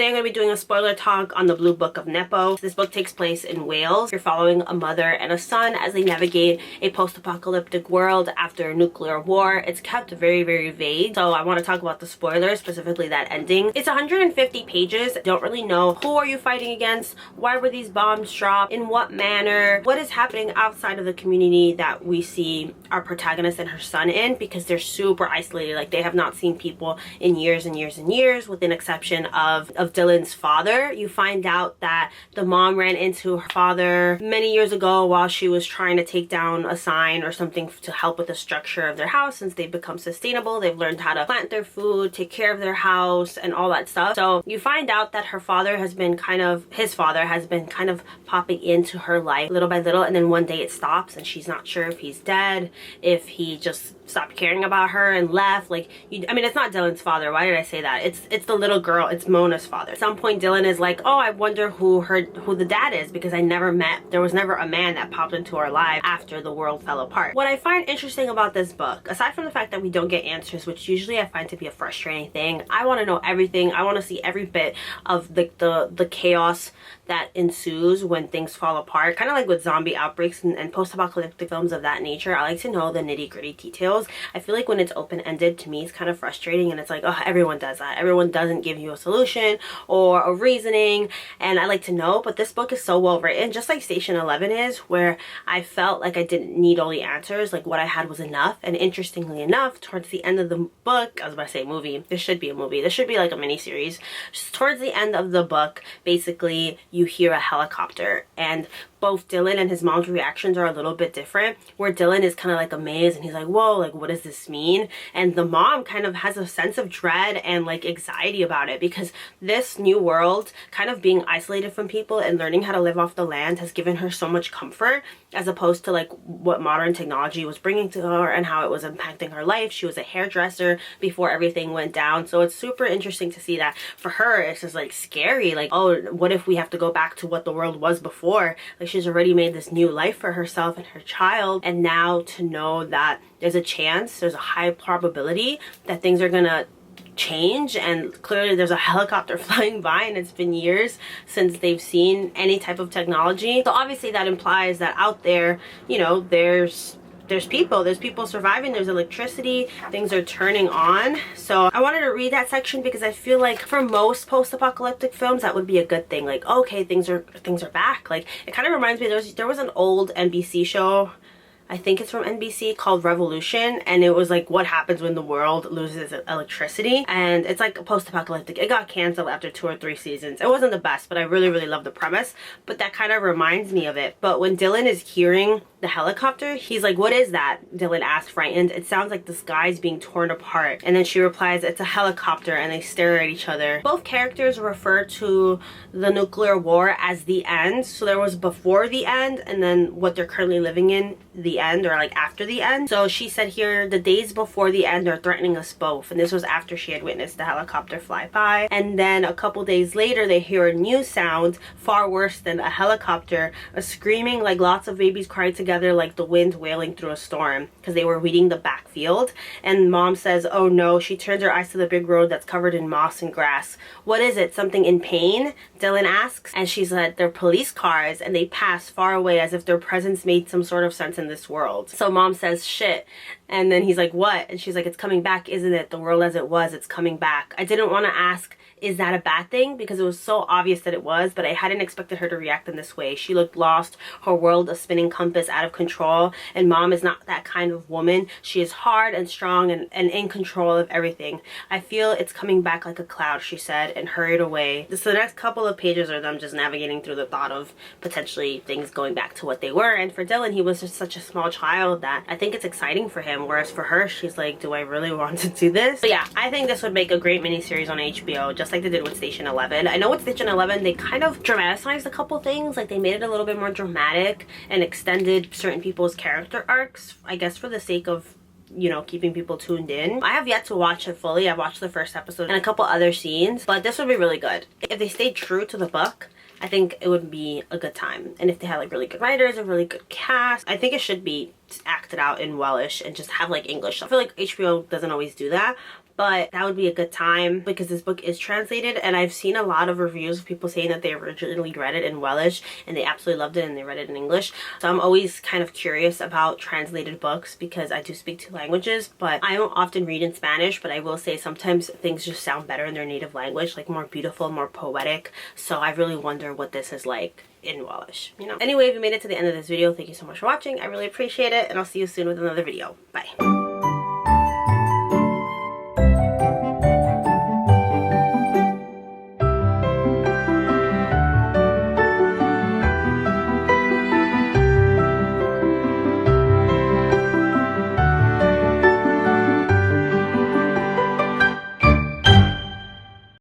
Today I'm going to be doing a spoiler talk on the Blue Book of Nebo. This book takes place in Wales. You're following a mother and a son as they navigate a post-apocalyptic world after a nuclear war. It's kept very, very vague, so I want to talk about the spoilers, specifically that ending. It's 150 pages. Don't really know who are you fighting against, why were these bombs dropped, in what manner, what is happening outside of the community that we see our protagonist and her son in, because they're super isolated. Like, they have not seen people in years and years and years, with an exception of Dylan's father. You find out that the mom ran into her father many years ago while she was trying to take down a sign or something to help with the structure of their house. Since they've become sustainable, they've learned how to plant their food, take care of their house, and all that stuff. So you find out that his father has been kind of popping into her life little by little, and then one day it stops and she's not sure if he's dead, if he just stopped caring about her and left. Like, I mean, it's not Dylan's father. Why did I say that? It's the little girl. It's Mona's father. At some point, Dylan is like, oh, I wonder who the dad is, because there was never a man that popped into our life after the world fell apart. What I find interesting about this book, aside from the fact that we don't get answers, which usually I find to be a frustrating thing, I want to know everything. I want to see every bit of the chaos that ensues when things fall apart, kind of like with zombie outbreaks and post-apocalyptic films of that nature. I like to know the nitty-gritty details. I feel like when it's open-ended, to me, it's kind of frustrating, and it's like, oh, everyone does that. Everyone doesn't give you a solution or a reasoning, and I like to know. But this book is so well written, just like Station 11 is, where I felt like I didn't need all the answers. Like, what I had was enough. And interestingly enough, towards the end of the book, I was about to say movie, this should be a movie, this should be like a mini series. Just towards the end of the book, basically you hear a helicopter, and both Dylan and his mom's reactions are a little bit different, where Dylan is kind of like amazed and he's like, whoa, like, what does this mean? And the mom kind of has a sense of dread and like anxiety about it, because this new world, kind of being isolated from people and learning how to live off the land, has given her so much comfort, as opposed to like what modern technology was bringing to her and how it was impacting her life. She was a hairdresser before everything went down. So it's super interesting to see that for her, it's just like scary. Like, oh, what if we have to go back to what the world was before? Like, she's already made this new life for herself and her child, and now to know that there's a high probability that things are gonna change, and clearly there's a helicopter flying by, and it's been years since they've seen any type of technology. So obviously that implies that out there, you know, there's people surviving, there's electricity, things are turning on. So I wanted to read that section because I feel like for most post-apocalyptic films that would be a good thing. Like, okay, things are back. Like, it kind of reminds me, there was an old NBC show, I think it's from NBC, called Revolution, and it was like what happens when the world loses electricity, and it's like post-apocalyptic. It got canceled after 2 or 3 seasons. It wasn't the best, but I really, really love the premise. But that kind of reminds me of it. But when Dylan is hearing the helicopter, he's like, what is that? Dylan asks, frightened. It sounds like the sky's being torn apart. And then she replies, it's a helicopter, and they stare at each other. Both characters refer to the nuclear war as the end. So there was before the end, and then what they're currently living in, the end, or like after the end. So she said here, the days before the end are threatening us both. And this was after she had witnessed the helicopter fly by. And then a couple days later, they hear a new sound, far worse than a helicopter, a screaming, like lots of babies cried together, like the wind wailing through a storm, because they were weeding the backfield. And mom says, oh no. She turns her eyes to the big road that's covered in moss and grass. What is it? Something in pain? Dylan asks. And she said, they're police cars, and they pass far away as if their presence made some sort of sense in this world. So mom says, shit. And then he's like, what? And she's like, it's coming back, isn't it? The world as it was, it's coming back. I didn't want to ask, is that a bad thing? Because it was so obvious that it was, but I hadn't expected her to react in this way. She looked lost, her world a spinning compass, out of control, and mom is not that kind of woman. She is hard and strong and in control of everything. I feel it's coming back like a cloud, she said, and hurried away. So the next couple of pages are them just navigating through the thought of potentially things going back to what they were. And for Dylan, he was just such a small child that I think it's exciting for him, whereas for her, she's like, do I really want to do this? But yeah, I think this would make a great miniseries on HBO, just like they did with Station 11. I know with Station 11, they kind of dramatized a couple things. Like, they made it a little bit more dramatic and extended certain people's character arcs, I guess for the sake of, you know, keeping people tuned in. I have yet to watch it fully. I watched the first episode and a couple other scenes, but this would be really good. If they stayed true to the book, I think it would be a good time. And if they had like really good writers, a really good cast, I think it should be acted out in Welsh and just have like English. I feel like HBO doesn't always do that, but that would be a good time because this book is translated, and I've seen a lot of reviews of people saying that they originally read it in Welsh and they absolutely loved it and they read it in English. So I'm always kind of curious about translated books because I do speak two languages, but I don't often read in Spanish, but I will say sometimes things just sound better in their native language, like more beautiful, more poetic. So I really wonder what this is like in Welsh, you know. Anyway, if you made it to the end of this video, thank you so much for watching. I really appreciate it, and I'll see you soon with another video. Bye.